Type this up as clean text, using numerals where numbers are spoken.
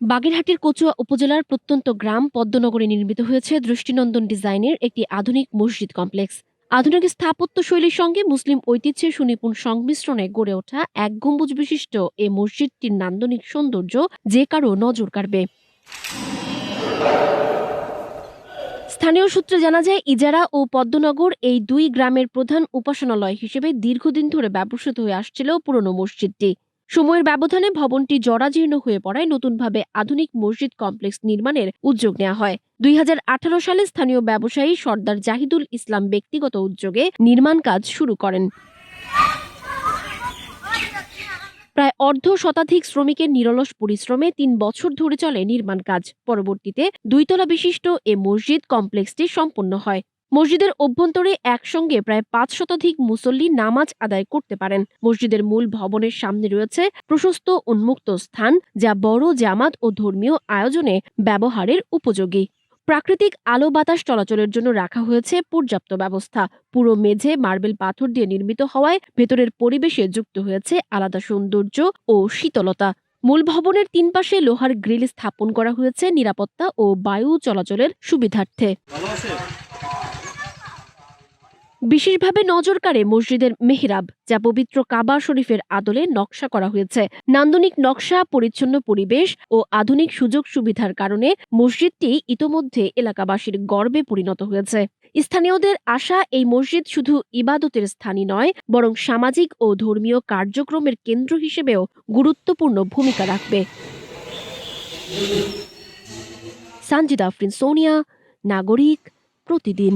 বাগেরহাটের কচুয়া উপজেলার প্রত্যন্ত গ্রাম পদ্মনগরে নির্মিত হয়েছে দৃষ্টিনন্দন ডিজাইনের একটি আধুনিক মসজিদ কমপ্লেক্স। আধুনিক স্থাপত্য শৈলীর সঙ্গে মুসলিম ঐতিহ্যের সুনিপুণ সংমিশ্রণে গড়ে ওঠা এক গম্বুজ বিশিষ্ট এ মসজিদটির নান্দনিক সৌন্দর্য যে কারো নজর কাড়বে। স্থানীয় সূত্রে জানা যায়, ইজারা ও পদ্মনগর এই দুই গ্রামের প্রধান উপাসনালয় হিসেবে দীর্ঘদিন ধরে ব্যবহৃত হয়ে আসছিল পুরনো মসজিদটি। সময়ের ব্যবধানে ভবনটি জরাজীর্ণ হয়ে পড়ায় নতুনভাবে আধুনিক মসজিদ কমপ্লেক্স নির্মাণের উদ্যোগ নেওয়া হয়। ২০১৮ সালে স্থানীয় ব্যবসায়ী সর্দার জাহিদুল ইসলাম ব্যক্তিগত উদ্যোগে নির্মাণ কাজ শুরু করেন। প্রায় অর্ধ শতাধিক শ্রমিকের নিরলস পরিশ্রমে ৩ বছর ধরে চলে নির্মাণ কাজ। পরবর্তীতে ২ তলা বিশিষ্ট এ মসজিদ কমপ্লেক্সটি সম্পন্ন হয়। মসজিদের অভ্যন্তরে একসঙ্গে প্রায় ৫ শতাধিক মুসল্লি নামাজ আদায় করতে পারেন। মসজিদের মূল ভবনের সামনে রয়েছে প্রশস্ত উন্মুক্ত স্থান, যা বড় জামাত ও ধর্মীয় আয়োজনে ব্যবহারের উপযোগী। প্রাকৃতিক আলো বাতাস চলাচলের জন্য রাখা হয়েছে পর্যাপ্ত ব্যবস্থা। পুরো মেঝে মার্বেল পাথর দিয়ে নির্মিত হওয়ায় ভেতরের পরিবেশে যুক্ত হয়েছে আলাদা সৌন্দর্য ও শীতলতা। মূল ভবনের ৩ পাশে লোহার গ্রিল স্থাপন করা হয়েছে নিরাপত্তা ও বায়ু চলাচলের সুবিধার্থে। বিশেষভাবে নজর কাড়ে মসজিদের মেহরাব, যা পবিত্র কাবা শরীফের আদলে নকশা করা হয়েছে। নান্দনিক নকশা, পরিচ্ছন্ন পরিবেশ ও আধুনিক সুযোগ সুবিধার কারণে মসজিদটি ইতোমধ্যে এলাকাবাসীর গর্বে পরিণত হয়েছে। স্থানীয়দের আশা, এই মসজিদ শুধু ইবাদতের স্থানই নয়, বরং সামাজিক ও ধর্মীয় কার্যক্রমের কেন্দ্র হিসেবেও গুরুত্বপূর্ণ ভূমিকা রাখবে। সানজিদা আফরিন, সোনিয়া, নাগরিক, প্রতিদিন।